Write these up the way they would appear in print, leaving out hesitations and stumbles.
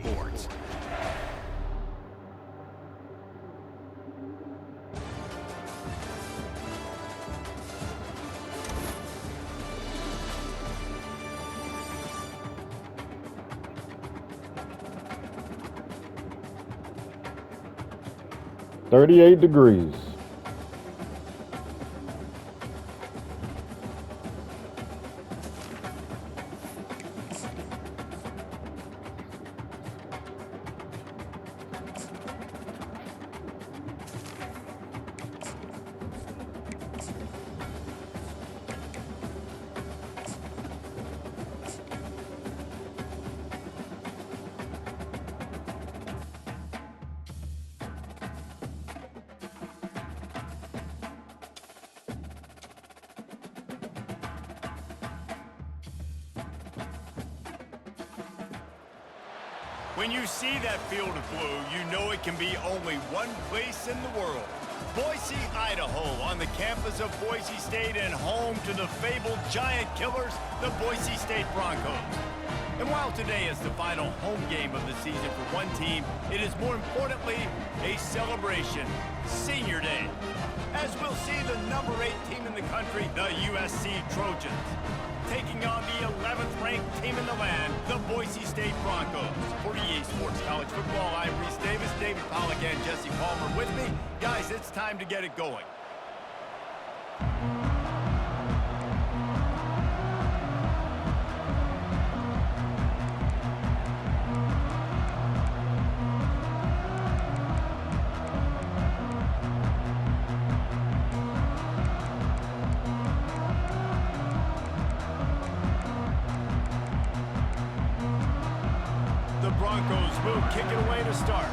Sports. $38. When you see that field of blue, you know it can be only one place in the world. Boise, Idaho, on the campus of Boise State and home to the fabled giant killers, the Boise State Broncos. And while today is the final home game of the season for one team, it is more importantly a celebration, Senior Day, as we'll see the number 8 team in the country, the USC Trojans, taking on the 11th ranked team in the land, the Boise State Broncos. For EA Sports College Football, I'm Reese Davis, David Pollack, and Jesse Palmer with me. Guys, it's time to get it going. Broncos will kick it away to start.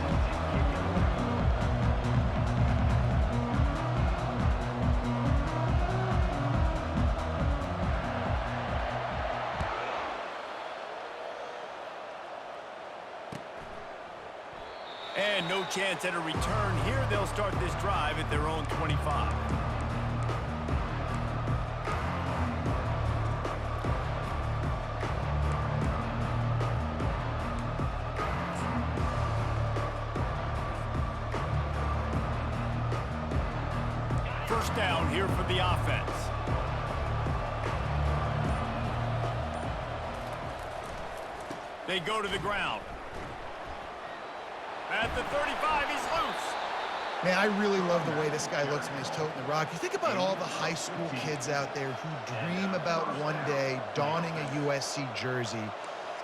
And no chance at a return here. They'll start this drive at their own 25. First down here for the offense. They go to the ground. At the 35, he's loose. Man, I really love the way this guy looks when he's toting the rock. You think about all the high school kids out there who dream about one day donning a USC jersey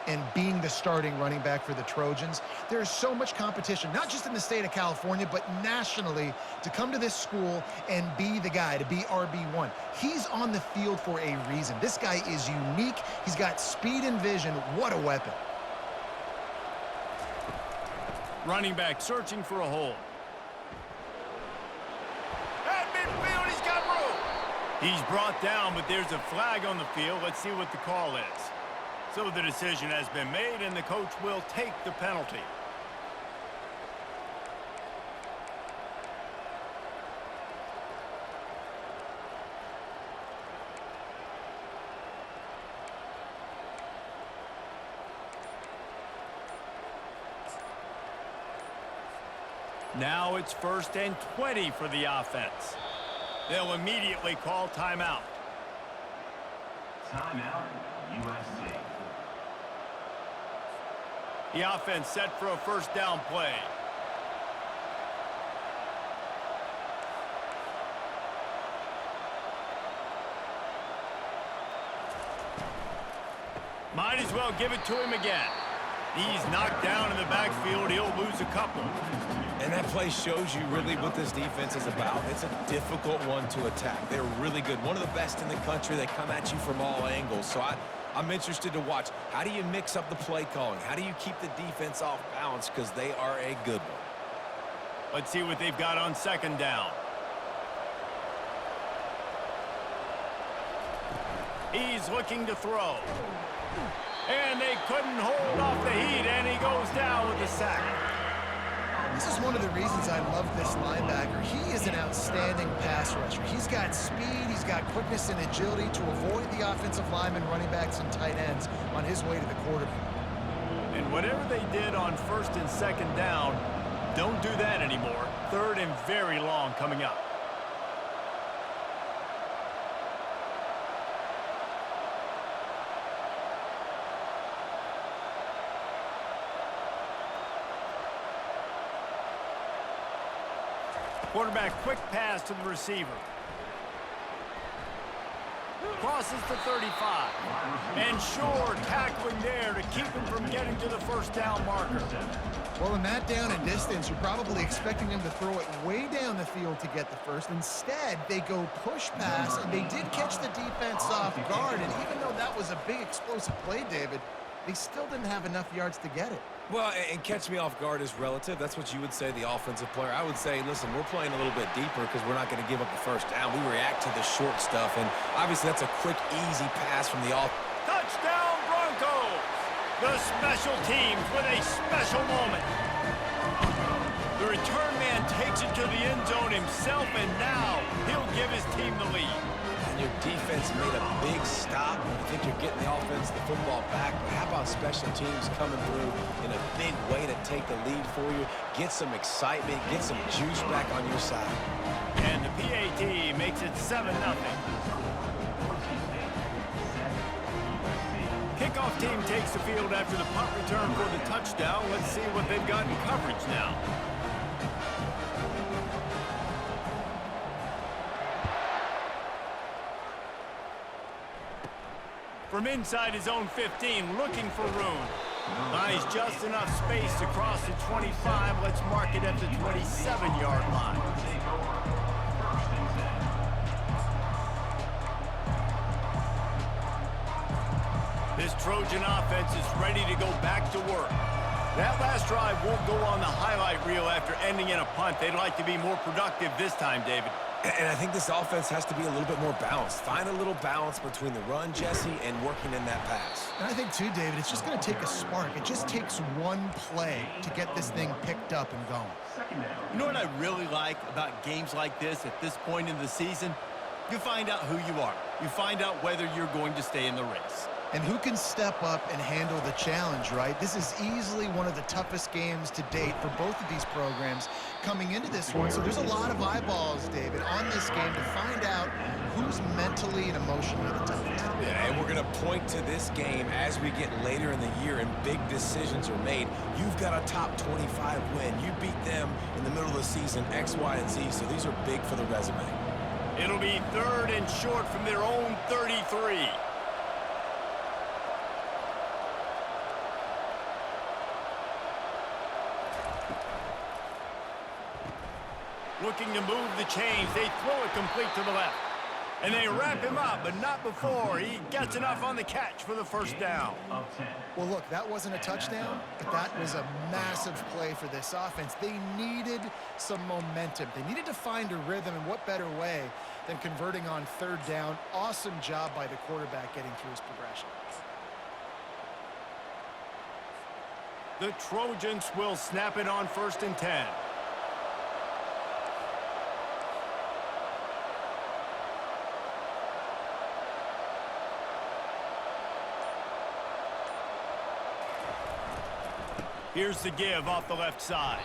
and being the starting running back for the Trojans. There is so much competition, not just in the state of California, but nationally, to come to this school and be the guy, to be RB1. He's on the field for a reason. This guy is unique. He's got speed and vision. What a weapon. Running back searching for a hole. At midfield, he's got room. He's brought down, but there's a flag on the field. Let's see what the call is. So the decision has been made, and the coach will take the penalty. Now it's 1st and 20 for the offense. They'll immediately call timeout. Timeout, USC. The offense set for a first down play. Might as well give it to him again. He's knocked down in the backfield. He'll lose a couple. And that play shows you really what this defense is about. It's a difficult one to attack. They're really good. One of the best in the country. They come at you from all angles. So I'm interested to watch. How do you mix up the play calling? How do you keep the defense off balance? Because they are a good one. Let's see what they've got on second down. He's looking to throw. And they couldn't hold off the heat, and he goes down with a sack. This is one of the reasons I love this linebacker. He is an outstanding pass rusher. He's got speed, he's got quickness and agility to avoid the offensive linemen, running backs, and tight ends on his way to the quarterback. And whatever they did on first and second down, don't do that anymore. Third and very long coming up. Quarterback quick pass to the receiver. Crosses the 35. And sure, tackling there to keep him from getting to the first down marker. Well, in that down and distance, you're probably expecting them to throw it way down the field to get the first. Instead, they go push pass, and they did catch the defense off guard. And even though that was a big explosive play, David, they still didn't have enough yards to get it. Well, and catch me off guard is relative. That's what you would say, the offensive player. I would say, listen, we're playing a little bit deeper because we're not going to give up the first down. We react to the short stuff, and obviously that's a quick, easy pass from the offense. Touchdown, Broncos! The special teams with a special moment. The return man takes it to the end zone himself, and now he'll give his team the lead. And your defense made a big stop. I think you're getting the offense, the football back. But how about special teams coming through in a big way to take the lead for you? Get some excitement, get some juice back on your side. And the PAT makes it 7-0. Kickoff team takes the field after the punt return for the touchdown. Let's see what they've got in coverage now. From inside his own 15, looking for room. Buys just enough space to cross the 25. Let's mark it at the 27-yard line. This Trojan offense is ready to go back to work. That last drive won't go on the highlight reel after ending in a punt. They'd like to be more productive this time, David. And I think this offense has to be a little bit more balanced. Find a little balance between the run, Jesse, and working in that pass. And I think, too, David, it's just going to take a spark. It just takes one play to get this thing picked up and going. You know what I really like about games like this at this point in the season? You find out who you are. You find out whether you're going to stay in the race. And who can step up and handle the challenge, right? This is easily one of the toughest games to date for both of these programs coming into this one. So there's a lot of eyeballs, David, on this game to find out who's mentally and emotionally the toughest. Yeah, and we're going to point to this game as we get later in the year and big decisions are made. You've got a top 25 win. You beat them in the middle of the season, X, Y, and Z. So these are big for the resume. It'll be 3rd and short from their own 33. Looking to move the chains. They throw it complete to the left. And they wrap him up, but not before he gets enough on the catch for the first down. Well, look, that wasn't a touchdown, but that was a massive play for this offense. They needed some momentum. They needed to find a rhythm, and what better way than converting on 3rd down. Awesome job by the quarterback getting through his progression. The Trojans will snap it on 1st and 10. Here's the give off the left side.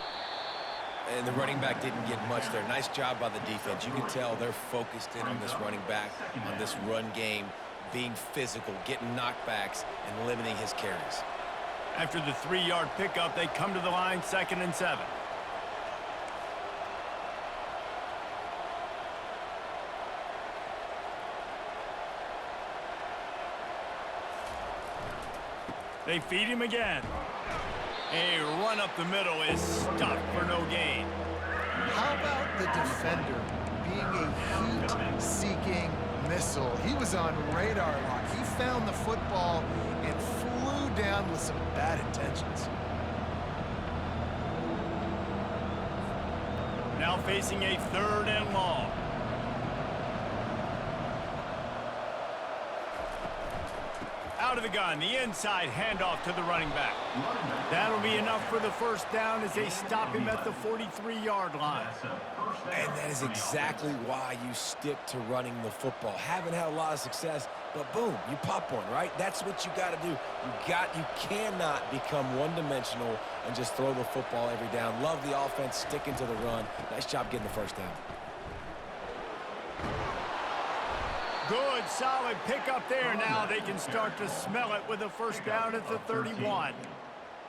And the running back didn't get much there. Nice job by the defense. You can tell they're focused in on this running back, on this run game, being physical, getting knockbacks, and limiting his carries. After the 3-yard pickup, they come to the line, 2nd and 7. They feed him again. A run up the middle is stuffed for no gain. How about the defender being a heat-seeking missile? He was on radar lock. He found the football and flew down with some bad intentions. Now facing a 3rd and long. Out of the gun, the inside handoff to the running back. That'll be enough for the first down as they stop him at the 43-yard line. And that is exactly why you stick to running the football. Haven't had a lot of success, but boom, you pop one, right? That's what you got to do. You cannot become one-dimensional and just throw the football every down. Love the offense, sticking to the run. Nice job getting the first down. Good, solid pickup there. Now they can start to smell it with a first down at the 31.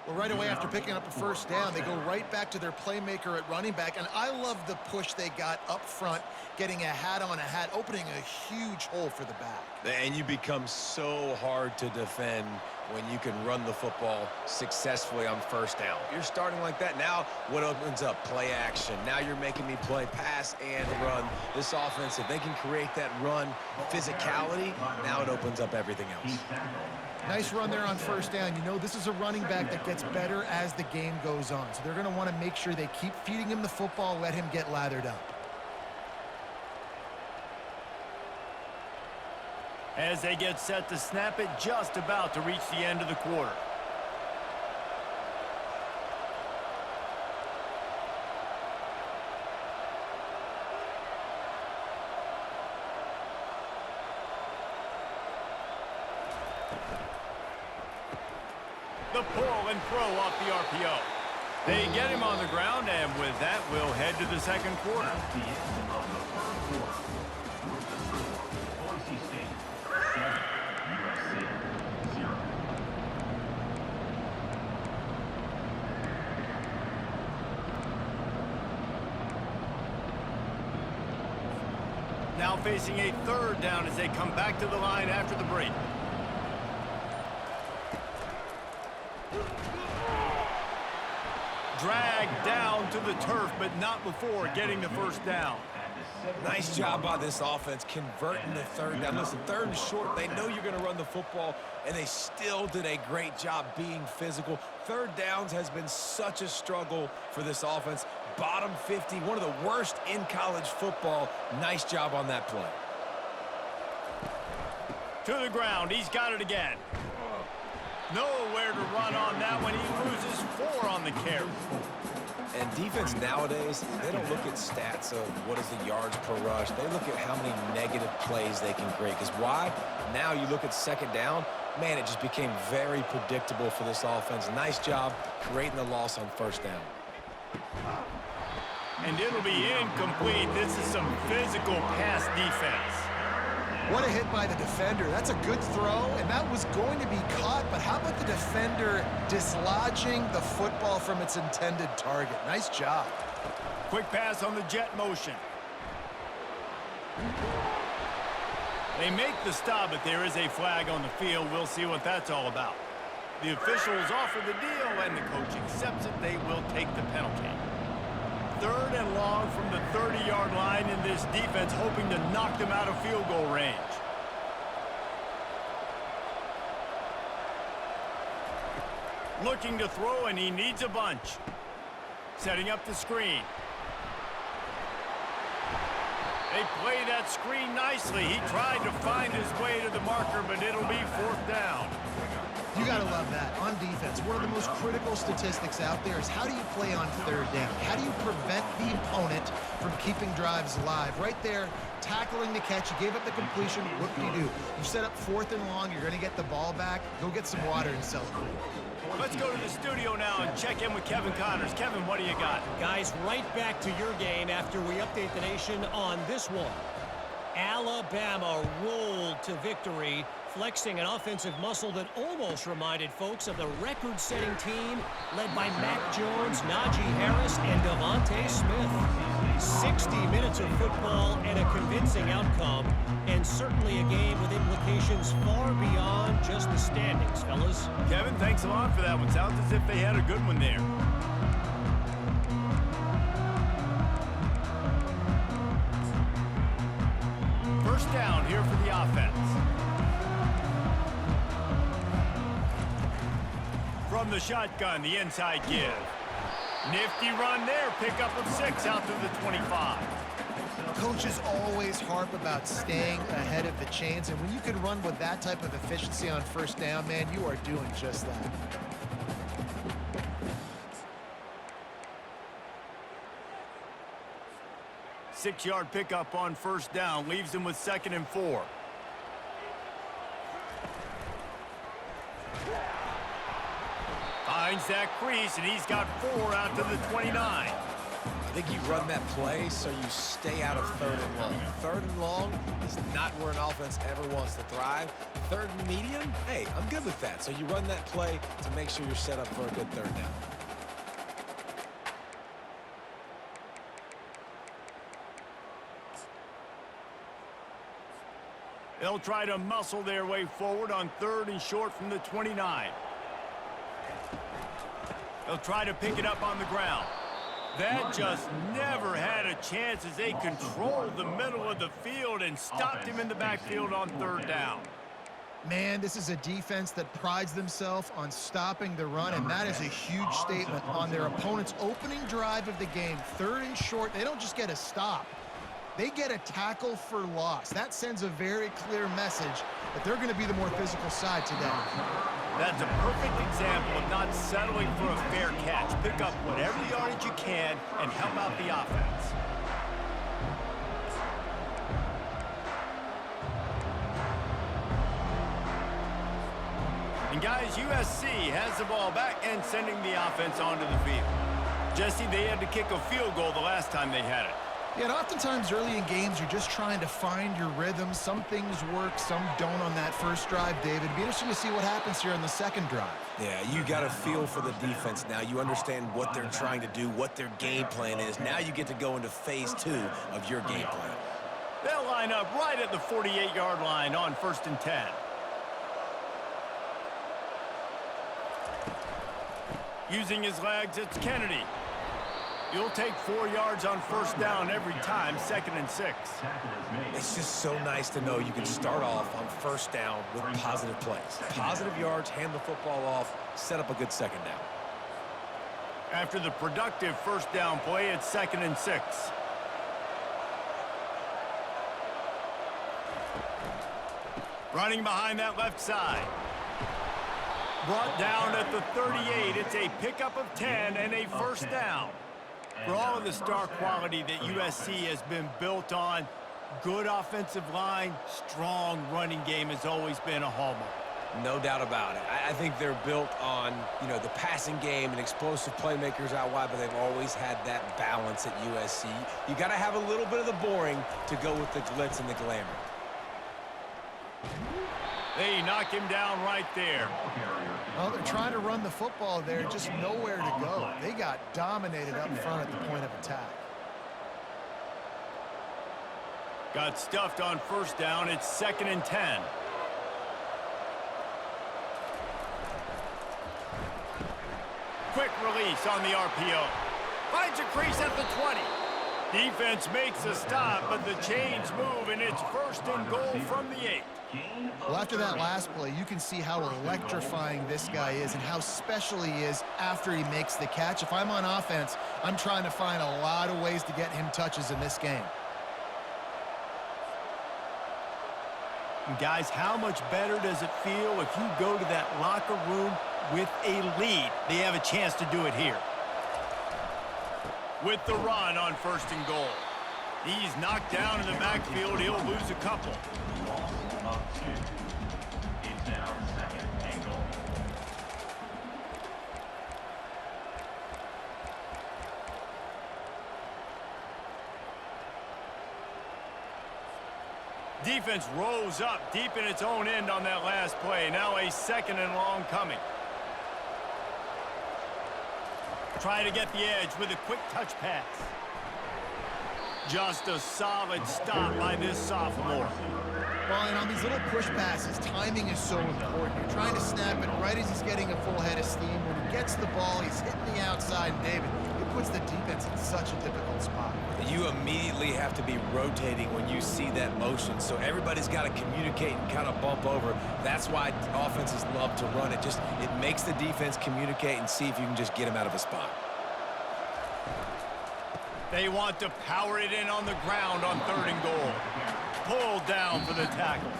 Well, right away after picking up a first down, they go right back to their playmaker at running back. And I love the push they got up front, getting a hat on a hat, opening a huge hole for the back. And you become so hard to defend when you can run the football successfully on first down. You're starting like that. Now what opens up? Play action. Now you're making me play pass and run. This offense, if they can create that run physicality, now it opens up everything else. Nice run there on first down. You know, this is a running back that gets better as the game goes on. So they're going to want to make sure they keep feeding him the football, let him get lathered up. As they get set to snap it, just about to reach the end of the quarter. The pull and throw off the RPO. They get him on the ground, and with that, we'll head to the second quarter. That's the end of the first quarter. With the score, Boise State 7, USC 0. Now facing a third down as they come back to the line after the break. Dragged down to the turf, but not before getting the first down. Nice job by this offense converting the third down. Listen, third and short, they know you're going to run the football, and they still did a great job being physical. Third downs has been such a struggle for this offense. Bottom 50, one of the worst in college football. Nice job on that play. To the ground, he's got it again. Nowhere to run on that one. He loses 4 on the carry. And defense nowadays, they don't look at stats of what is the yards per rush. They look at how many negative plays they can create. Because why? Now you look at second down, man, it just became very predictable for this offense. Nice job creating the loss on first down. And it'll be incomplete. This is some physical pass defense. What a hit by the defender. That's a good throw, and that was going to be caught, but how about the defender dislodging the football from its intended target? Nice job. Quick pass on the jet motion. They make the stop, but there is a flag on the field. We'll see what that's all about. The officials offer the deal, and the coach accepts it. They will take the penalty. Third and long from the 30-yard line in this defense, hoping to knock them out of field goal range. Looking to throw, and he needs a bunch. Setting up the screen. They play that screen nicely. He tried to find his way to the marker, but it'll be fourth down. You got to love that. On defense, one of the most critical statistics out there is how do you play on third down? How do you prevent the opponent from keeping drives alive? Right there, tackling the catch. You gave up the completion. Whoop-de-doo. You set up fourth and long. You're going to get the ball back. Go get some water and celebrate. Let's go to the studio now and check in with Kevin Connors. Kevin, what do you got? Guys, right back to your game after we update the nation on this one. Alabama rolled to victory, flexing an offensive muscle that almost reminded folks of the record-setting team led by Mac Jones, Najee Harris, and Devontae Smith. 60 minutes of football and a convincing outcome, and certainly a game with implications far beyond just the standings, fellas. Kevin, thanks a lot for that one. Sounds as if they had a good one there. First down here for the offense. From the shotgun, the inside give. Nifty run there, pickup of 6 out to the 25. Coaches always harp about staying ahead of the chains, and when you can run with that type of efficiency on first down, man, you are doing just that. 6-yard pickup on first down leaves him with 2nd and 4. Finds that crease, and he's got 4 out to the 29. I think you run that play so you stay out of 3rd and long. 3rd and long is not where an offense ever wants to thrive. 3rd and medium, hey, I'm good with that. So you run that play to make sure you're set up for a good 3rd down. They'll try to muscle their way forward on 3rd and short from the 29. They'll try to pick it up on the ground. That just never had a chance as they controlled the middle of the field and stopped him in the backfield on 3rd down. Man, this is a defense that prides themselves on stopping the run, and that is a huge statement on their opponent's opening drive of the game. 3rd and short, they don't just get a stop. They get a tackle for loss. That sends a very clear message that they're going to be the more physical side today. That's a perfect example of not settling for a fair catch. Pick up whatever yardage you can and help out the offense. And guys, USC has the ball back and sending the offense onto the field. Jesse, they had to kick a field goal the last time they had it. Yeah, and oftentimes early in games, you're just trying to find your rhythm. Some things work, some don't on that first drive, David. It'd be interesting to see what happens here on the second drive. Yeah, you got a feel for the defense now. You understand what they're trying to do, what their game plan is. Now you get to go into phase 2 of your game plan. They'll line up right at the 48-yard line on 1st and 10. Using his legs, it's Kennedy. You'll take 4 yards on first down every time, 2nd and 6. It's just so nice to know you can start off on first down with positive plays. Positive yards, hand the football off, set up a good second down. After the productive first down play, it's 2nd and 6. Running behind that left side. Brought down at the 38. It's a pickup of 10 and a first down. For all of the star quality that USC has been built on, good offensive line, strong running game has always been a hallmark. No doubt about it. I think they're built on, the passing game and explosive playmakers out wide, but they've always had that balance at USC. You got to have a little bit of the boring to go with the glitz and the glamour. They knock him down right there. Well, they're trying to run the football there, just nowhere to go. They got dominated up front at the point of attack. Got stuffed on first down. It's 2nd and 10. Quick release on the RPO. Finds a crease at the 20. Defense makes a stop, but the chains move, and it's 1st and goal from the 8. Well, after that last play, you can see how electrifying this guy is and how special he is after he makes the catch. If I'm on offense, I'm trying to find a lot of ways to get him touches in this game. And guys, how much better does it feel if you go to that locker room with a lead? They have a chance to do it here. With the run on 1st and goal. He's knocked down in the backfield. He'll lose a couple. Loss of 2. It's now 2nd and goal. Defense rose up deep in its own end on that last play. Now a 2nd and long coming. Try to get the edge with a quick touch pass. Just a solid stop by this sophomore. Well, and on these little push passes, timing is so important. You're trying to snap it right as he's getting a full head of steam. When he gets the ball, he's hitting the outside, and David, it puts the defense in such a difficult spot. You immediately have to be rotating when you see that motion, so everybody's got to communicate and kind of bump over. That's why offenses love to run it. It makes the defense communicate and see if you can just get him out of a spot. They want to power it in on the ground on 3rd and goal. Pulled down for the tackle.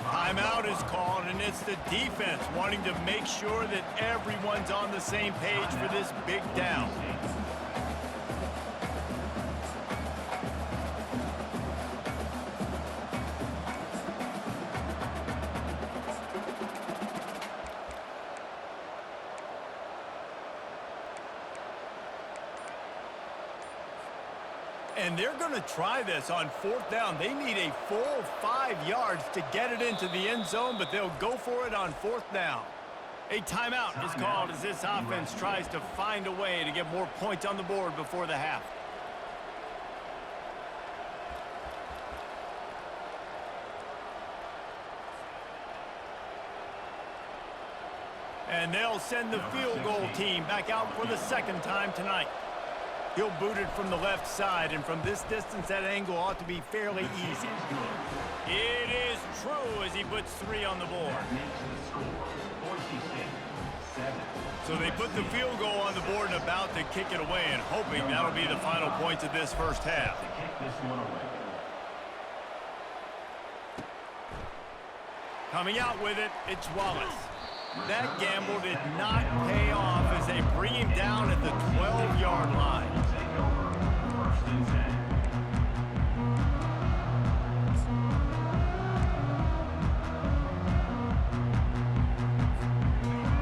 Timeout is called, and it's the defense wanting to make sure that everyone's on the same page for this big down. And they're going to try this on 4th down. They need a full 5 yards to get it into the end zone, but they'll go for it on 4th down. A timeout is called as this offense tries to find a way to get more points on the board before the half. And they'll send the field goal team back out for the 2nd time tonight. He'll boot it from the left side, and from this distance, that angle ought to be fairly easy. It is true as he puts 3 on the board. So they put the field goal on the board and about to kick it away, and hoping that'll be the final points of this first half. Coming out with it, it's Wallace. That gamble did not pay off as they bring him down at the 12-yard line.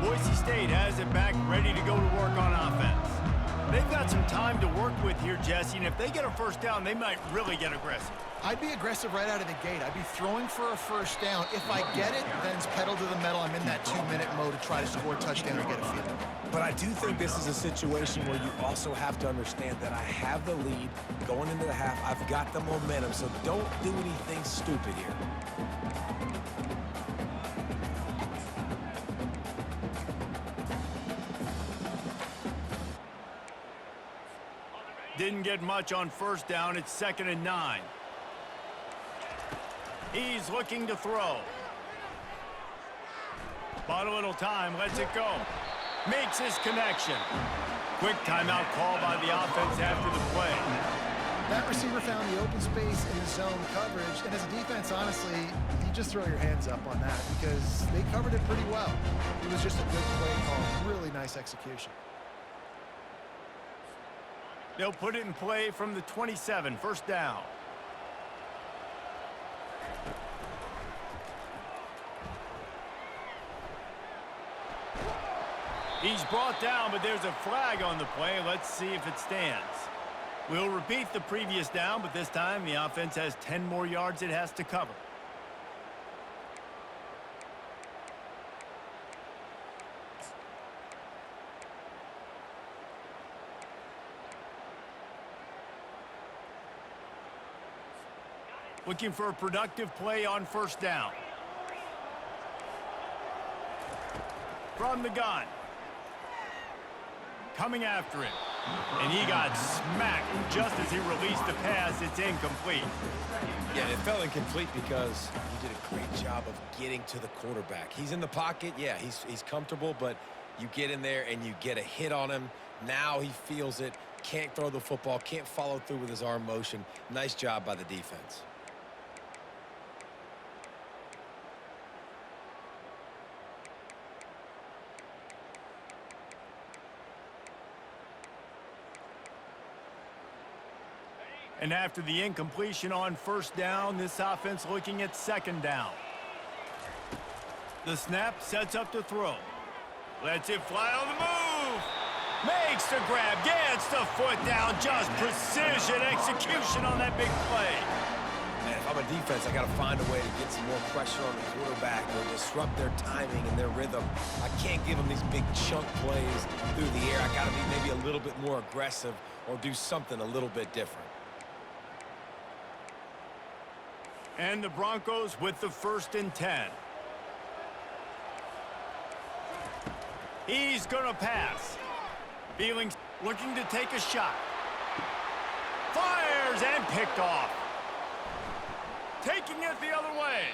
Boise State has it back, ready to go to work on offense. They've got some time to work with here, Jesse, and if they get a first down, they might really get aggressive. I'd be aggressive right out of the gate. I'd be throwing for a first down. If I get it, then it's pedal to the metal. I'm in that 2-minute mode to try to score a touchdown or get a field. But I do think this is a situation where you also have to understand that I have the lead going into the half. I've got the momentum, so don't do anything stupid here. Didn't get much on first down. It's 2nd and 9. He's looking to throw. Bought a little time, lets it go. Makes his connection. Quick timeout call by the offense after the play. That receiver found the open space in the zone coverage, and as a defense, honestly, you just throw your hands up on that because they covered it pretty well. It was just a good play call. Really nice execution. They'll put it in play from the 27, first down. He's brought down, but there's a flag on the play. Let's see if it stands. We'll repeat the previous down, but this time the offense has 10 more yards it has to cover. Looking for a productive play on first down. From the gun. Coming after it. And he got smacked just as he released the pass. It's incomplete. Yeah, it fell incomplete because he did a great job of getting to the quarterback. He's in the pocket. Yeah, he's comfortable, but you get in there and you get a hit on him. Now he feels it. Can't throw the football. Can't follow through with his arm motion. Nice job by the defense. And after the incompletion on first down, this offense looking at second down. The snap sets up to throw. Lets it fly on the move. Makes the grab, gets the foot down. Just precision execution on that big play. Man, if I'm a defense, I got to find a way to get some more pressure on the quarterback or disrupt their timing and their rhythm. I can't give them these big chunk plays through the air. I got to be maybe a little bit more aggressive or do something a little bit different. And the Broncos with the 1st and 10. He's going to pass. Feeling, looking to take a shot. Fires and picked off. Taking it the other way.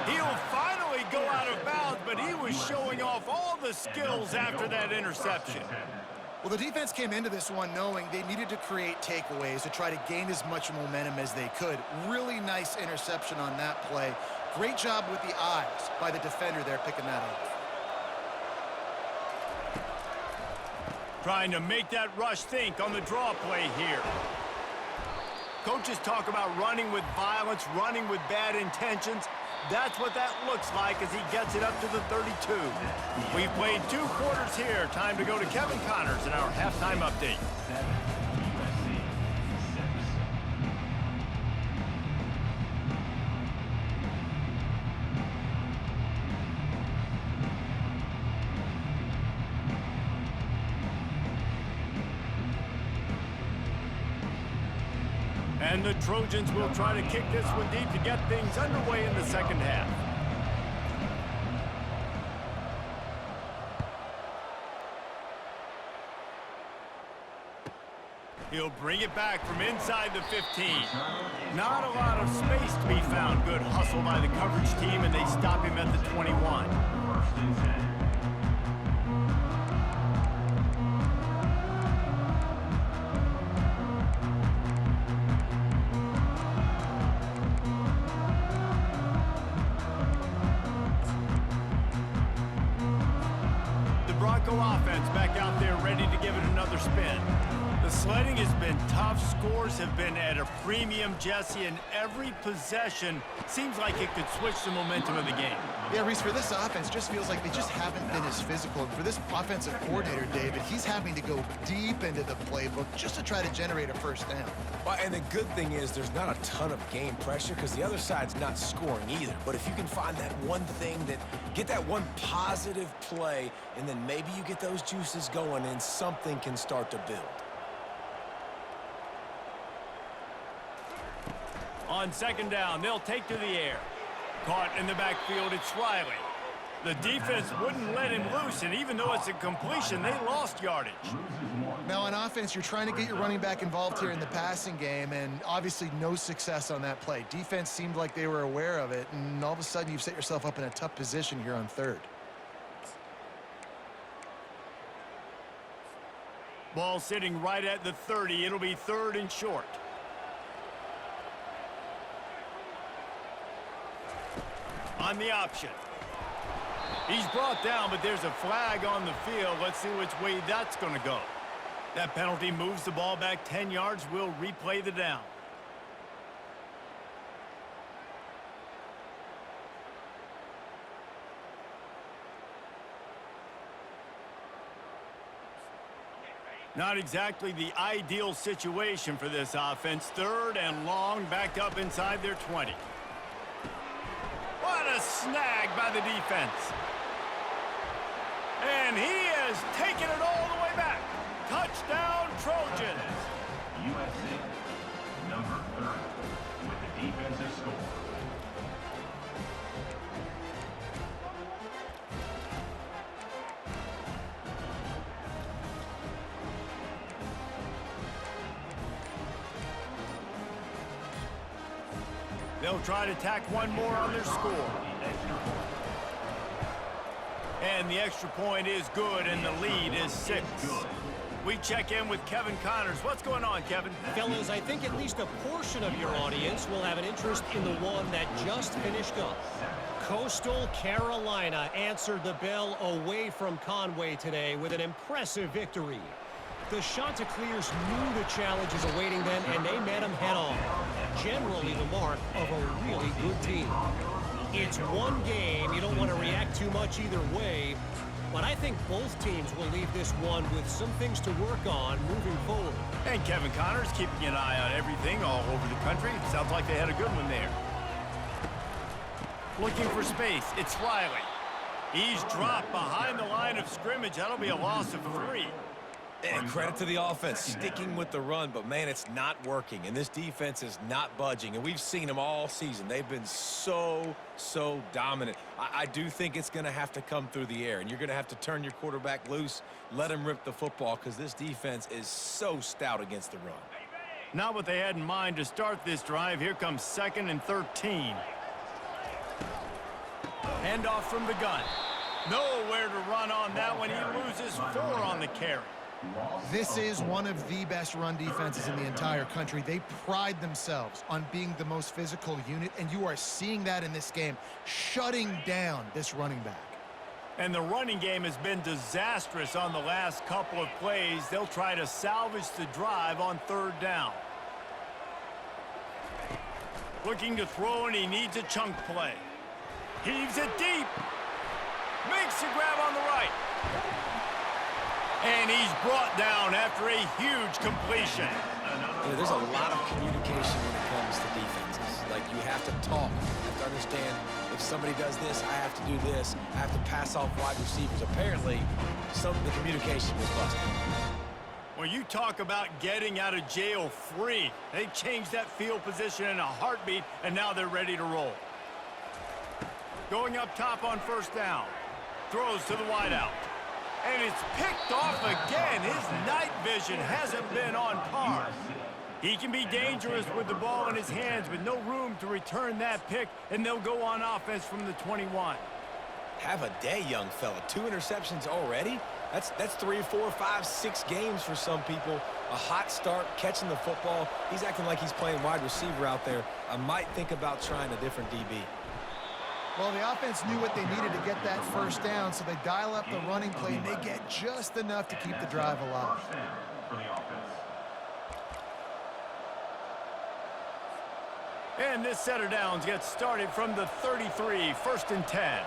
He'll finally go out of bounds, but he was showing off all the skills after that interception. Well, the defense came into this one knowing they needed to create takeaways to try to gain as much momentum as they could. Really nice interception on that play. Great job with the eyes by the defender there picking that up. Trying to make that rush think on the draw play here. Coaches talk about running with violence, running with bad intentions. That's what that looks like as he gets it up to the 32. We've played 2 quarters here. Time to go to Kevin Connors in our halftime update. And the Trojans will try to kick this one deep to get things underway in the second half. He'll bring it back from inside the 15. Not a lot of space to be found. Good hustle by the coverage team, and they stop him at the 21. The Bronco offense back out there ready to give it another spin. The sledding has been tough. Scores have been at a premium, Jesse, and every possession seems like it could switch the momentum of the game. Yeah, Reese, for this offense, just feels like they just haven't been as physical. And for this offensive coordinator, David, he's having to go deep into the playbook just to try to generate a first down. Well, and the good thing is there's not a ton of game pressure because the other side's not scoring either. But if you can find that one thing, get that one positive play, and then maybe you get those juices going and something can start to build. On second down, they'll take to the air. Caught in the backfield, it's Riley. The defense wouldn't let him loose, and even though it's a completion, they lost yardage. Now, on offense, you're trying to get your running back involved here in the passing game, and obviously no success on that play. Defense seemed like they were aware of it, and all of a sudden you've set yourself up in a tough position here on third. Ball sitting right at the 30. It'll be third and short. On the option. He's brought down, but there's a flag on the field. Let's see which way that's going to go. That penalty moves the ball back 10 yards. We'll replay the down. Not exactly the ideal situation for this offense. Third and long, backed up inside their 20. What a snag by the defense. And he has taken it all the way back. Touchdown, Trojans. USC, number 30, with the defensive score. They'll try to tack one more on their score. And the extra point is good, and the lead is 6. We check in with Kevin Connors. What's going on, Kevin? Fellas, I think at least a portion of your audience will have an interest in the one that just finished up. Coastal Carolina answered the bell away from Conway today with an impressive victory. The Chanticleers knew the challenges awaiting them, and they met them head-on. Generally the mark of a really good team. It's one game. You don't want to react too much either way, but I think both teams will leave this one with some things to work on moving forward. And Kevin Connors keeping an eye on everything all over the country. Sounds like they had a good one there. Looking for space. It's Riley. He's dropped behind the line of scrimmage. That'll be a loss of 3. And credit to the offense, sticking with the run, but, man, it's not working. And this defense is not budging. And we've seen them all season. They've been so dominant. I do think it's going to have to come through the air. And you're going to have to turn your quarterback loose, let him rip the football, because this defense is so stout against the run. Not what they had in mind to start this drive. Here comes 2nd and 13. Handoff from the gun. Nowhere to run on that one. He loses 4 on the carry. This is one of the best run defenses in the entire country. They pride themselves on being the most physical unit, and you are seeing that in this game, shutting down this running back. And the running game has been disastrous on the last couple of plays. They'll try to salvage the drive on 3rd down. Looking to throw, and he needs a chunk play. Heaves it deep. Makes a grab on the right. And he's brought down after a huge completion. There's a lot of communication when it comes to defenses. Like, you have to talk. You have to understand if somebody does this, I have to do this. I have to pass off wide receivers. Apparently, the communication was busted. Well, you talk about getting out of jail free. They changed that field position in a heartbeat, and now they're ready to roll. Going up top on first down. Throws to the wideout. And it's picked off again. His night vision hasn't been on par. He can be dangerous with the ball in his hands, but no room to return that pick, and they'll go on offense from the 21. Have a day, young fella. 2 interceptions already? That's 3, 4, 5, 6 games for some people. A hot start, catching the football. He's acting like he's playing wide receiver out there. I might think about trying a different DB. Well, the offense knew what they needed to get that first down, so they dial up the running play, and they get just enough to keep the drive alive. First down for the offense. And this set of downs gets started from the 33, 1st and 10.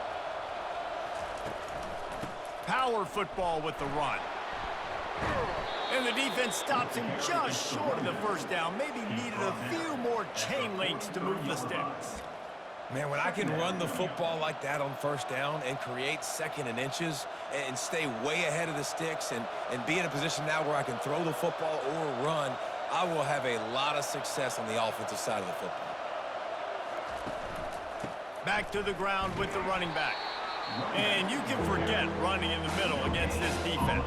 Power football with the run. And the defense stops him just short of the first down. Maybe needed a few more chain links to move the sticks. Man, when I can run the football like that on first down and create 2nd and inches and stay way ahead of the sticks and be in a position now where I can throw the football or run, I will have a lot of success on the offensive side of the football. Back to the ground with the running back. And you can forget running in the middle against this defense.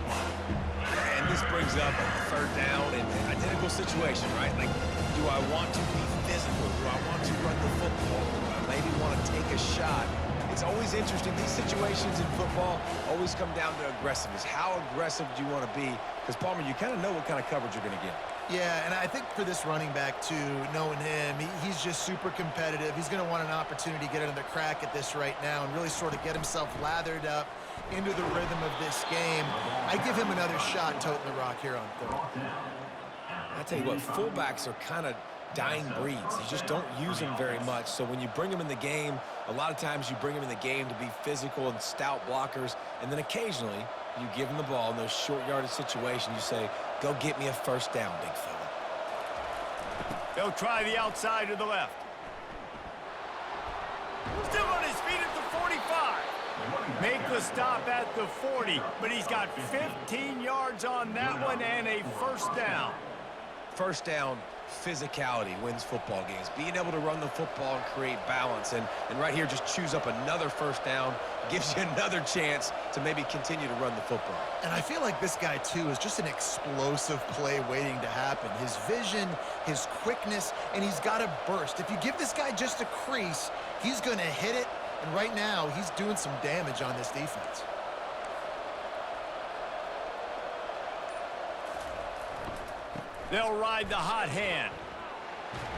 And this brings up a 3rd down and an identical situation, right? Like, do I want to be physical? Do I want to run the football? Do I maybe want to take a shot? It's always interesting. These situations in football always come down to aggressiveness. How aggressive do you want to be? Because, Palmer, you kind of know what kind of coverage you're going to get. Yeah, and I think for this running back, too, knowing him, he's just super competitive. He's going to want an opportunity to get another crack at this right now and really sort of get himself lathered up into the rhythm of this game. I give him another shot toting the rock here on 3rd. I tell you what, fullbacks are kind of dying breeds. You just don't use them very much. So when you bring them in the game, a lot of times you bring them in the game to be physical and stout blockers, and then occasionally you give them the ball in those short yardage situations. You say, go get me a first down, big fella. They'll try the outside to the left. Still on his feet at the 45. Make the stop at the 40, but he's got 15 yards on that one and a first down. First down, physicality wins football games. Being able to run the football and create balance. And right here, just choose up another first down, gives you another chance to maybe continue to run the football. And I feel like this guy, too, is just an explosive play waiting to happen. His vision, his quickness, and he's got a burst. If you give this guy just a crease, he's going to hit it. And right now, he's doing some damage on this defense. They'll ride the hot hand.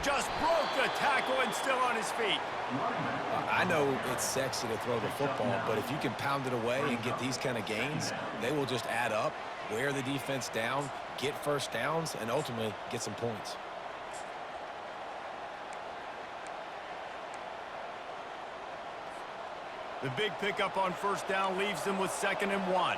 Just broke the tackle and still on his feet. I know it's sexy to throw the football, but if you can pound it away and get these kind of gains, they will just add up, wear the defense down, get first downs, and ultimately get some points. The big pickup on first down leaves them with 2nd and 1.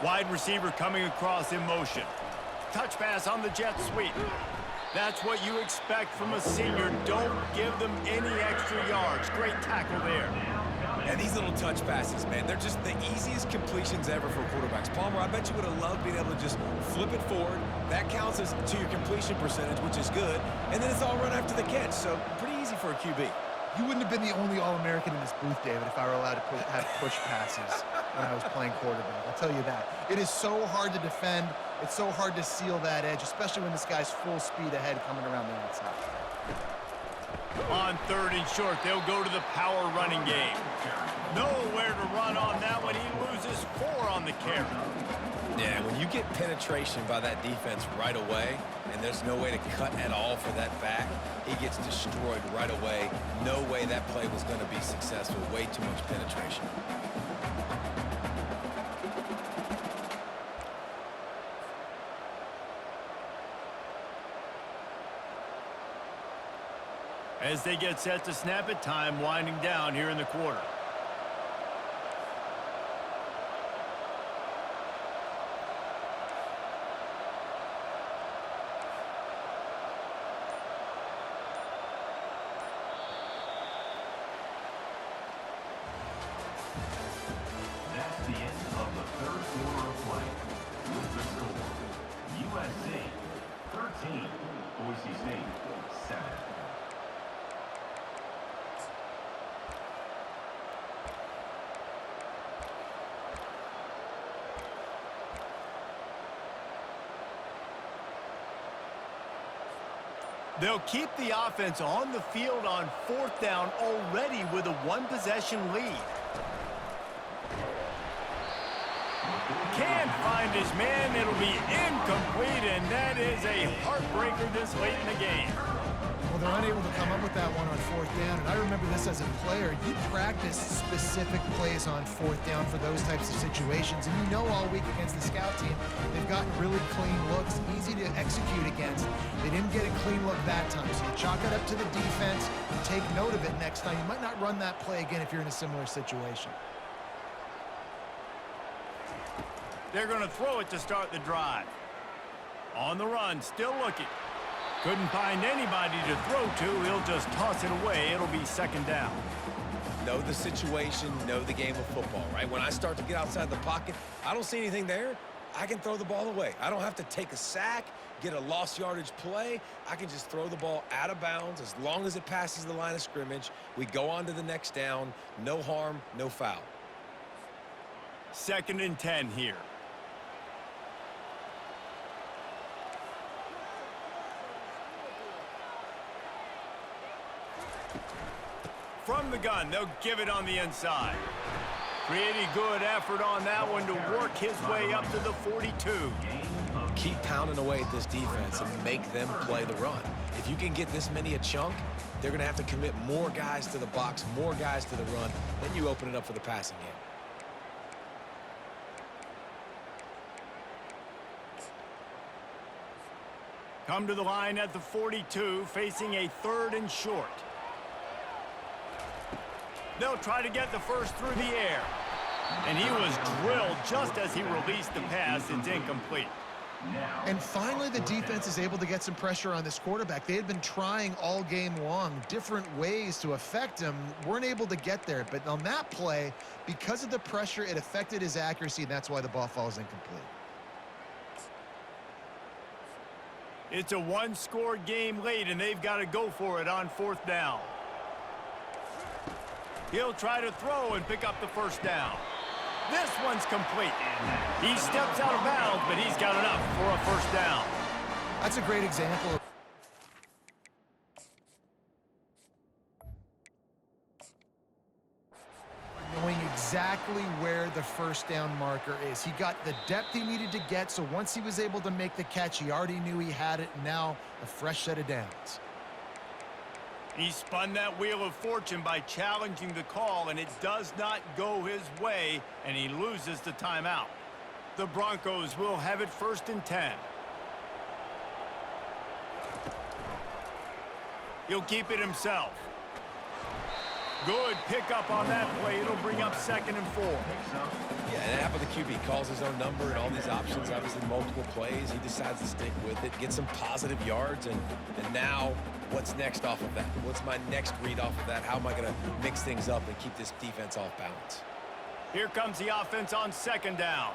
Wide receiver coming across in motion. Touch pass on the jet sweep. That's what you expect from a senior. Don't give them any extra yards. Great tackle there. And these little touch passes, man, they're just the easiest completions ever for quarterbacks. Palmer, I bet you would have loved being able to just flip it forward. That counts as to your completion percentage, which is good. And then it's all run after the catch, so pretty easy for a QB. You wouldn't have been the only All-American in this booth, David, if I were allowed to have push passes when I was playing quarterback. I'll tell you that. It is so hard to defend. It's so hard to seal that edge, especially when this guy's full speed ahead coming around the outside. On 3rd and short, they'll go to the power running game. Nowhere to run on that one. He loses 4 on the carry. Yeah, when you get penetration by that defense right away, and there's no way to cut at all for that back, he gets destroyed right away. No way that play was going to be successful. Way too much penetration. As they get set to snap it, time winding down here in the quarter. They'll keep the offense on the field on 4th down already with a one-possession lead. Can't find his man. It'll be incomplete, and that is a heartbreaker this late in the game. Well, they're unable to come up with that one on 4th down, and I remember this as a player. You practice specific plays on 4th down for those types of situations, and you know all week against the scout team, they've gotten really clean looks, easy to execute against. They didn't get a clean look that time, so you chalk it up to the defense, you take note of it next time. You might not run that play again if you're in a similar situation. They're going to throw it to start the drive. On the run, still looking. Couldn't find anybody to throw to. He'll just toss it away. It'll be 2nd down. Know the situation, know the game of football, right? When I start to get outside the pocket, I don't see anything there. I can throw the ball away. I don't have to take a sack, get a lost yardage play. I can just throw the ball out of bounds as long as it passes the line of scrimmage. We go on to the next down. No harm, no foul. 2nd and 10 here. From the gun, they'll give it on the inside. Pretty good effort on that one to work his way up to the 42. Keep pounding away at this defense and make them play the run. If you can get this many a chunk, they're going to have to commit more guys to the box, more guys to the run. Then you open it up for the passing game. Come to the line at the 42, facing a 3rd and short. They'll try to get the first through the air. And he was drilled just as he released the pass. It's incomplete. And finally, the defense is able to get some pressure on this quarterback. They had been trying all game long different ways to affect him. Weren't able to get there. But on that play, because of the pressure, it affected his accuracy, and that's why the ball falls incomplete. It's a one-score game late, and they've got to go for it on 4th down. He'll try to throw and pick up the 1st down. This one's complete. He steps out of bounds, but he's got enough for a 1st down. That's a great example of knowing exactly where the 1st down marker is. He got the depth he needed to get, so once he was able to make the catch, he already knew he had it, and now a fresh set of downs. He spun that wheel of fortune by challenging the call, and it does not go his way, and he loses the timeout. The Broncos will have it 1st and 10. He'll keep it himself. Good pickup on that play. It'll bring up 2nd and 4. Yeah, and half of the QB calls his own number and all these options, obviously multiple plays. He decides to stick with it, get some positive yards, and now what's next off of that? What's my next read off of that? How am I going to mix things up and keep this defense off balance? Here comes the offense on 2nd down.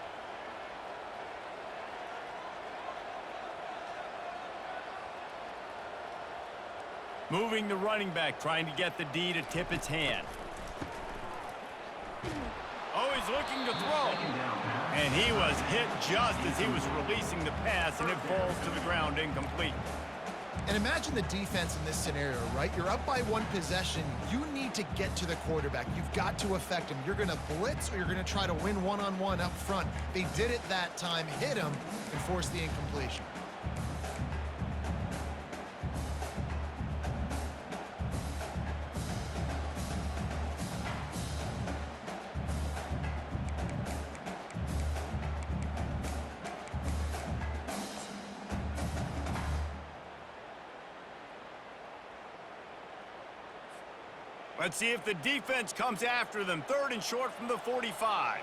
Moving the running back, trying to get the D to tip its hand. Oh, he's looking to throw. And he was hit just as he was releasing the pass, and it falls to the ground incomplete. And imagine the defense in this scenario, right? You're up by one possession. You need to get to the quarterback. You've got to affect him. You're going to blitz or you're going to try to win one-on-one up front. They did it that time, hit him, and forced the incompletion. Let's see if the defense comes after them. 3rd and short from the 45.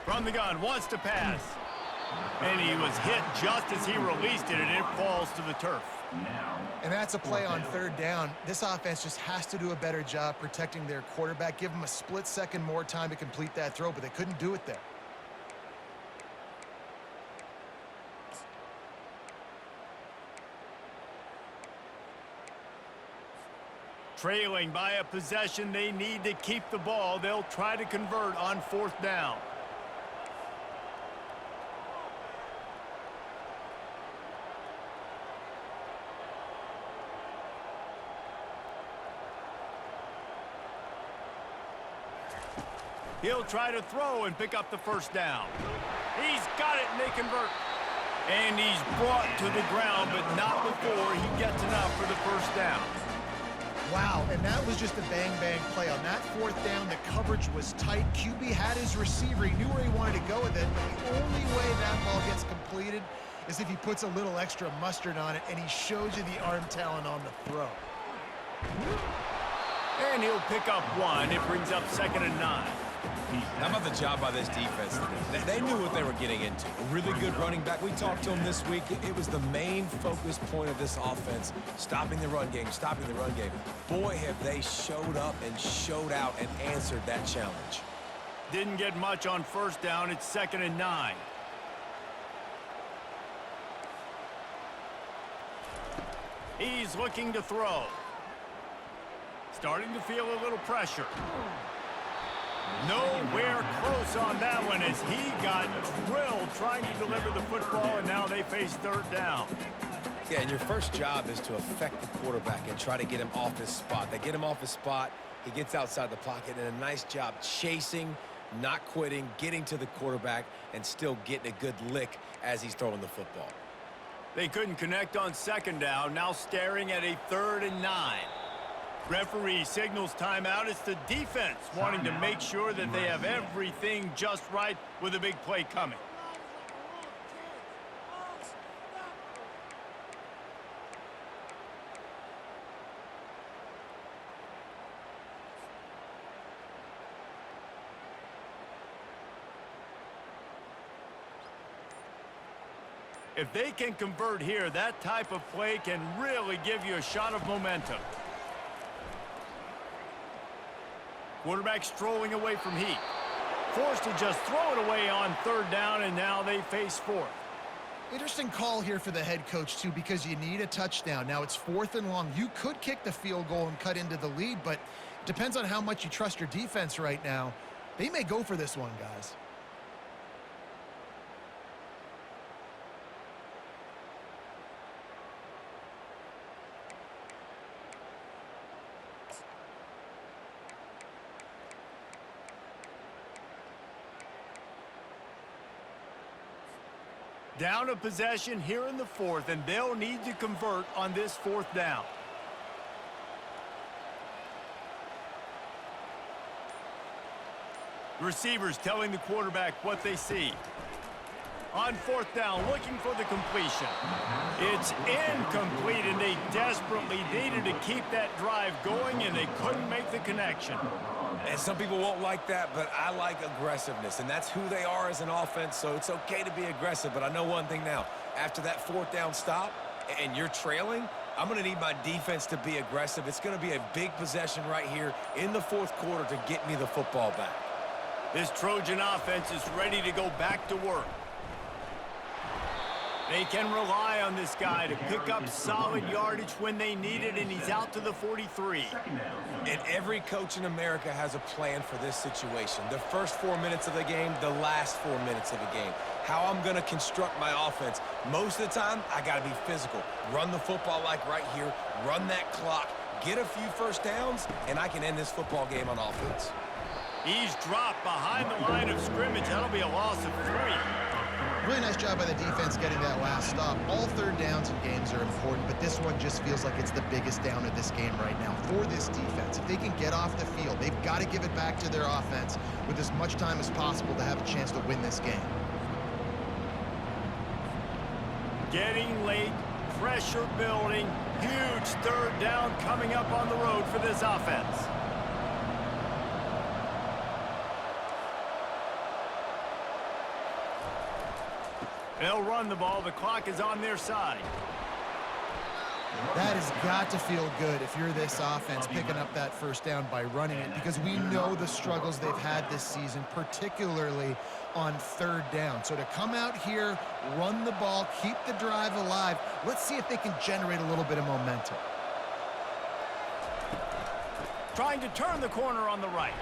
From the gun, wants to pass. And he was hit just as he released it, and it falls to the turf. And that's a play on 3rd down. This offense just has to do a better job protecting their quarterback. Give him a split second more time to complete that throw, but they couldn't do it there. Trailing by a possession, they need to keep the ball. They'll try to convert on 4th down. He'll try to throw and pick up the 1st down. He's got it, and they convert. And he's brought to the ground, but not before he gets enough for the 1st down. Wow, and that was just a bang-bang play. On that 4th down, the coverage was tight. QB had his receiver. He knew where he wanted to go with it, but the only way that ball gets completed is if he puts a little extra mustard on it, and he shows you the arm talent on the throw. And he'll pick up 1. It brings up 2nd and 9. How about the job by this defense today? They knew what they were getting into. A really good running back. We talked to him this week. It was the main focus point of this offense, stopping the run game, stopping the run game. Boy, have they showed up and showed out and answered that challenge. Didn't get much on 1st down. It's 2nd and 9. He's looking to throw. Starting to feel a little pressure. Nowhere close on that one as he got drilled trying to deliver the football, and now they face 3rd down. Yeah, and your first job is to affect the quarterback and try to get him off his spot. They get him off his spot, he gets outside the pocket, and a nice job chasing, not quitting, getting to the quarterback, and still getting a good lick as he's throwing the football. They couldn't connect on 2nd down, now staring at a 3rd and 9. Referee signals timeout. It's the defense wanting to make sure that they have everything just right with a big play coming. If they can convert here, that type of play can really give you a shot of momentum. Quarterback strolling away from heat. Forced to just throw it away on 3rd down, and now they face 4th. Interesting call here for the head coach, too, because you need a touchdown. Now it's 4th and long. You could kick the field goal and cut into the lead, but it depends on how much you trust your defense right now. They may go for this one, guys. Down a possession here in the 4th, and they'll need to convert on this 4th down. The receivers telling the quarterback what they see. On 4th down, looking for the completion. It's incomplete, and they desperately needed to keep that drive going, and they couldn't make the connection. And some people won't like that, but I like aggressiveness, and that's who they are as an offense, so it's okay to be aggressive. But I know one thing now. After that 4th down stop and you're trailing, I'm going to need my defense to be aggressive. It's going to be a big possession right here in the 4th quarter to get me the football back. This Trojan offense is ready to go back to work. They can rely on this guy to pick up solid yardage when they need it, and he's out to the 43. And every coach in America has a plan for this situation. The first 4 minutes of the game, the last 4 minutes of the game. How I'm going to construct my offense. Most of the time, I got to be physical. Run the football like right here. Run that clock. Get a few 1st downs, and I can end this football game on offense. He's dropped behind the line of scrimmage. That'll be a loss of 3. Really nice job by the defense getting that last stop. All 3rd downs in games are important, but this one just feels like it's the biggest down of this game right now for this defense. If they can get off the field, they've got to give it back to their offense with as much time as possible to have a chance to win this game. Getting late, pressure building, huge 3rd down coming up on the road for this offense. They'll run the ball. The clock is on their side. That has got to feel good if you're this offense picking up that 1st down by running it, because we know the struggles they've had this season, particularly on 3rd down. So to come out here, run the ball, keep the drive alive, let's see if they can generate a little bit of momentum. trying to turn the corner on the right.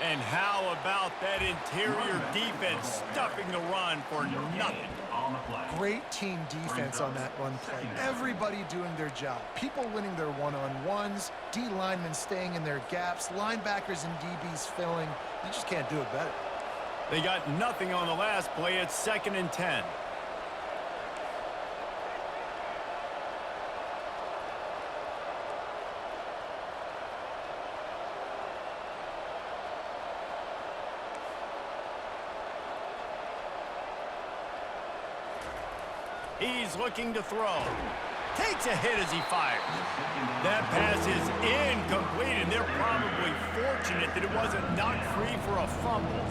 And how about that interior defense stuffing the run for nothing? On the play. Great team defense on that run play. Everybody doing their job. People winning their one-on-ones, D linemen staying in their gaps, linebackers and DBs filling. You just can't do it better. They got nothing on the last play. It's 2nd and 10. He's looking to throw. Takes a hit as he fires. That pass is incomplete, and they're probably fortunate that it wasn't knocked free for a fumble.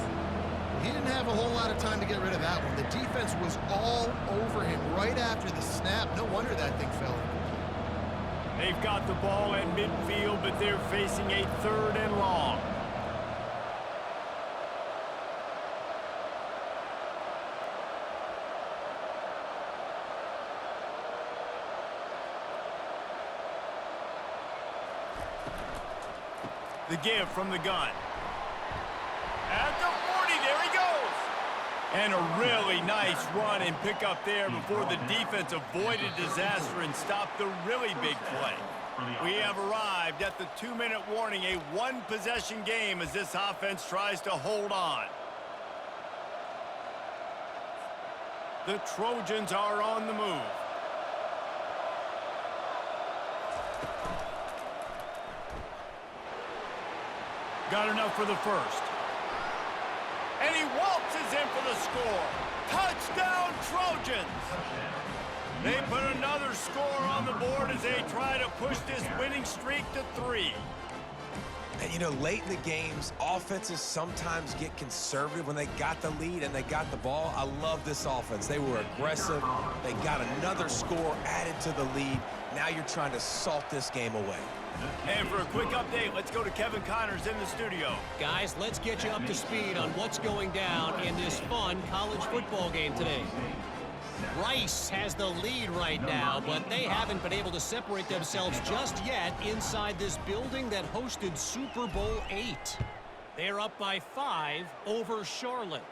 He didn't have a whole lot of time to get rid of that one. The defense was all over him right after the snap. No wonder that thing fell in. They've got the ball at midfield, but they're facing a 3rd and long. The give from the gun. At the 40, there he goes. And a really nice run and pick up there before the defense avoided disaster and stopped the really big play. We have arrived at the 2-minute warning, a one-possession game as this offense tries to hold on. The Trojans are on the move. Got enough for the first. And he waltzes in for the score. Touchdown, Trojans! They put another score on the board as they try to push this winning streak to 3. And, you know, late in the games, offenses sometimes get conservative when they got the lead and they got the ball. I love this offense. They were aggressive. They got another score added to the lead. Now you're trying to salt this game away. And for a quick update, let's go to Kevin Connors in the studio. Guys, let's get you up to speed on what's going down in this fun college football game today. Rice has the lead right now, but they haven't been able to separate themselves just yet inside this building that hosted Super Bowl VIII. They're up by 5 over Charlotte.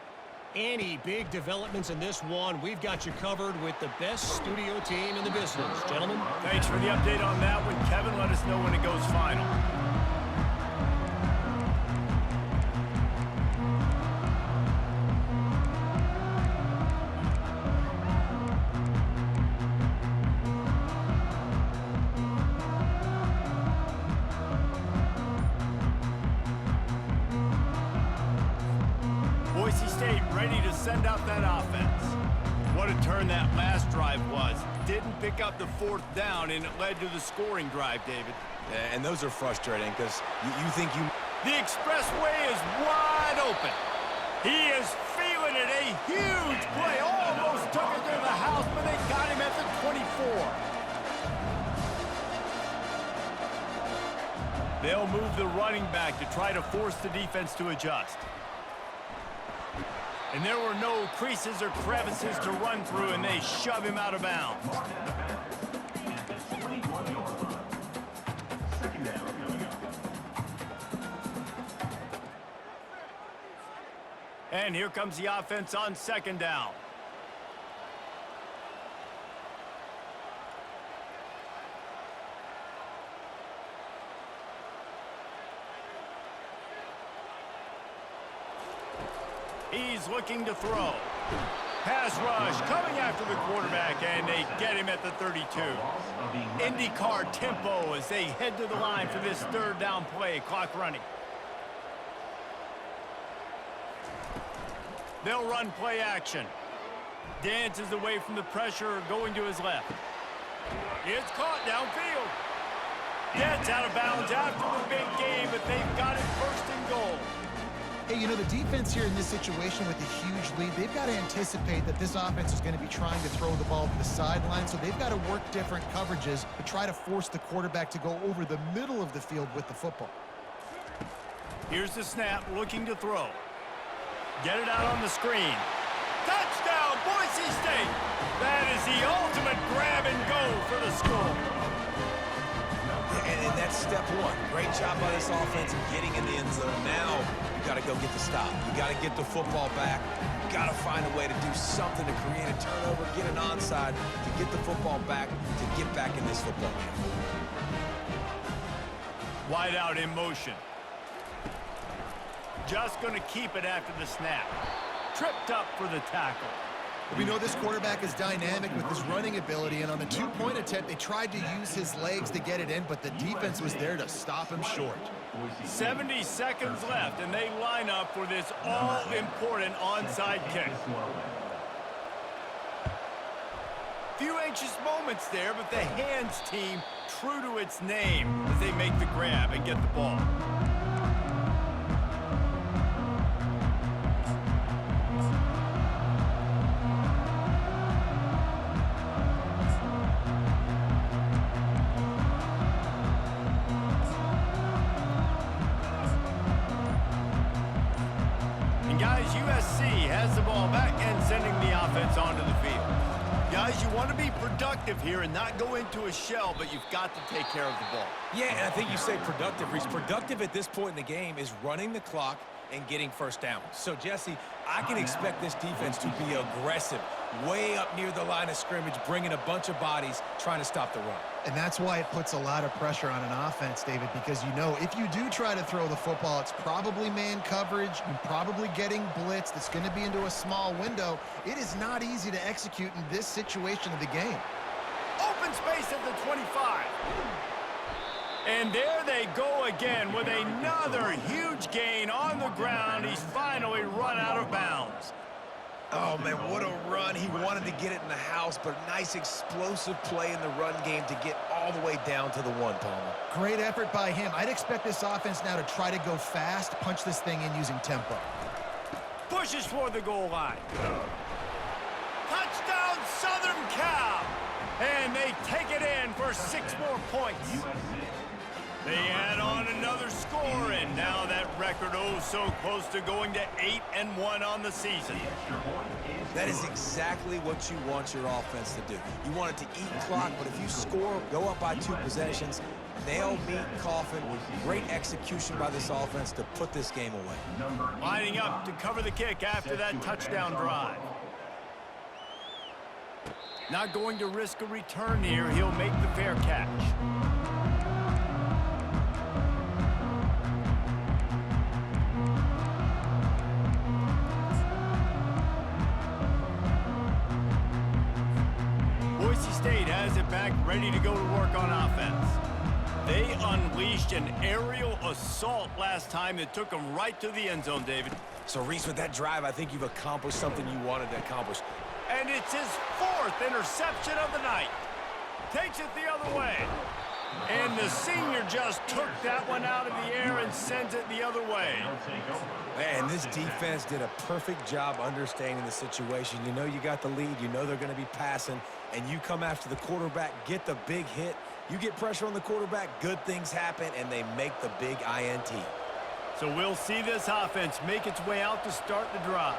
Any big developments in this one, we've got you covered with the best studio team in the business. Gentlemen. Thanks for the update on that one, Kevin. Let us know when it goes final. Boise State ready to send out that offense. What a turn that last drive was. Didn't pick up the 4th down, and it led to the scoring drive, David. Yeah, and those are frustrating because you think you... The expressway is wide open. He is feeling it. A huge play. Almost took it to the house, but they got him at the 24. They'll move the running back to try to force the defense to adjust. And there were no creases or crevices to run through, and they shove him out of bounds. And here comes the offense on 2nd down. He's looking to throw. Pass rush coming after the quarterback, and they get him at the 32. IndyCar tempo as they head to the line for this 3rd down play. Clock running. They'll run play action. Dances away from the pressure, going to his left. It's caught downfield. Gets out of bounds after the big game, but they've got it 1st and goal. Hey, you know, the defense here in this situation with a huge lead, they've got to anticipate that this offense is going to be trying to throw the ball to the sideline, so they've got to work different coverages to try to force the quarterback to go over the middle of the field with the football. Here's the snap, looking to throw. Get it out on the screen. Touchdown, Boise State! That is the ultimate grab and go for the score. And that's step one. Great job by this offense getting in the end zone. Now you got to go get the stop. You got to get the football back. You got to find a way to do something to create a turnover, get an onside, to get the football back, to get back in this football game. Wide out in motion. Just going to keep it after the snap. Tripped up for the tackle. We know this quarterback is dynamic with his running ability, and on the two-point attempt, they tried to use his legs to get it in, but the defense was there to stop him short. 70 seconds left, and they line up for this all-important onside kick. Few anxious moments there, but the hands team true to its name as they make the grab and get the ball. Guys, USC has the ball back and sending the offense onto the field. Guys, you want to be productive here and not go into a shell, but you've got to take care of the ball. Yeah, and I think you say productive, Reese. Productive at this point in the game is running the clock and getting first down. So, Jesse, I can expect this defense to be aggressive, way up near the line of scrimmage, bringing a bunch of bodies, trying to stop the run. And that's why it puts a lot of pressure on an offense, David, because you know if you do try to throw the football, it's probably man coverage, you're probably getting blitzed, it's going to be into a small window. It is not easy to execute in this situation of the game. Open space at the 25. And there they go again with another huge gain on the ground. He's finally run out of bounds. Oh, man, what a run. He wanted to get it in the house, but a nice explosive play in the run game to get all the way down to the one, Palmer. Great effort by him. I'd expect this offense now to try to go fast, punch this thing in using tempo. Pushes for the goal line. Touchdown, Southern Cal. And they take it in for 6 more points. They add on another score, and now that record so close to going to 8-1 on the season. That is exactly what you want your offense to do. You want it to eat clock, but if you score, go up by 2 possessions, nail, meet, coffin. Great execution by this offense to put this game away. Lining up to cover the kick after that touchdown drive. Not going to risk a return here. He'll make the fair catch. Boise State has it back, ready to go to work on offense. They unleashed an aerial assault last time that took them right to the end zone, David. So, Reese, with that drive, I think you've accomplished something you wanted to accomplish. And it's his 4th interception of the night. Takes it the other way. And the senior just took that one out of the air and sends it the other way. Man, this defense did a perfect job understanding the situation. You know you got the lead. You know they're going to be passing. And you come after the quarterback, get the big hit. You get pressure on the quarterback, good things happen, and they make the big INT. So we'll see this offense make its way out to start the drive.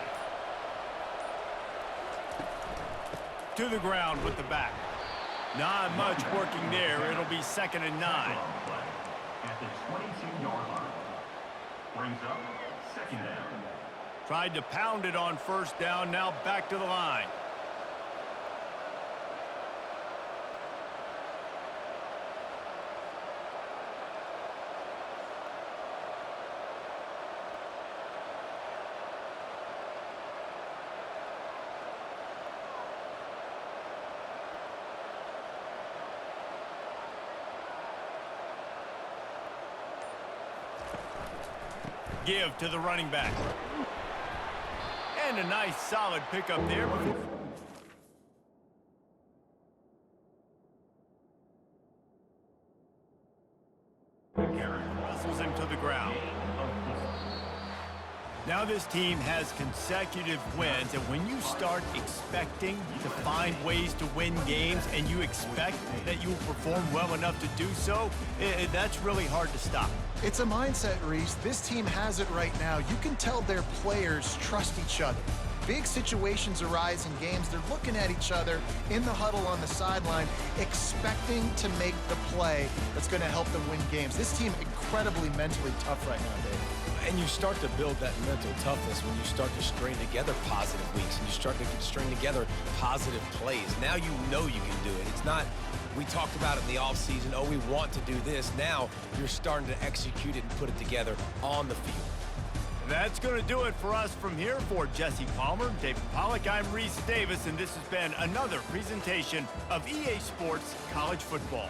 To the ground with the back. Not much working there. It'll be 2nd and 9. At the 22-yard line. Brings up 2nd down. Tried to pound it on 1st down. Now back to the line. Give to the running back. And a nice solid pickup there. Wrestles him to the ground. Now this team has consecutive wins, and when you start expecting to find ways to win games and you expect that you will perform well enough to do so, that's really hard to stop. It's a mindset, Reese. This team has it right now. You can tell their players trust each other. big situations arise in games, they're looking at each other in the huddle on the sideline, expecting to make the play that's going to help them win games. This team incredibly mentally tough right now, Dave. And you start to build that mental toughness when you start to string together positive weeks and you start to string together positive plays. Now you know you can do it. It's not, we talked about it in the offseason, oh, we want to do this. Now you're starting to execute it and put it together on the field. That's going to do it for us from here. For Jesse Palmer, David Pollack, I'm Reese Davis, and this has been another presentation of EA Sports College Football.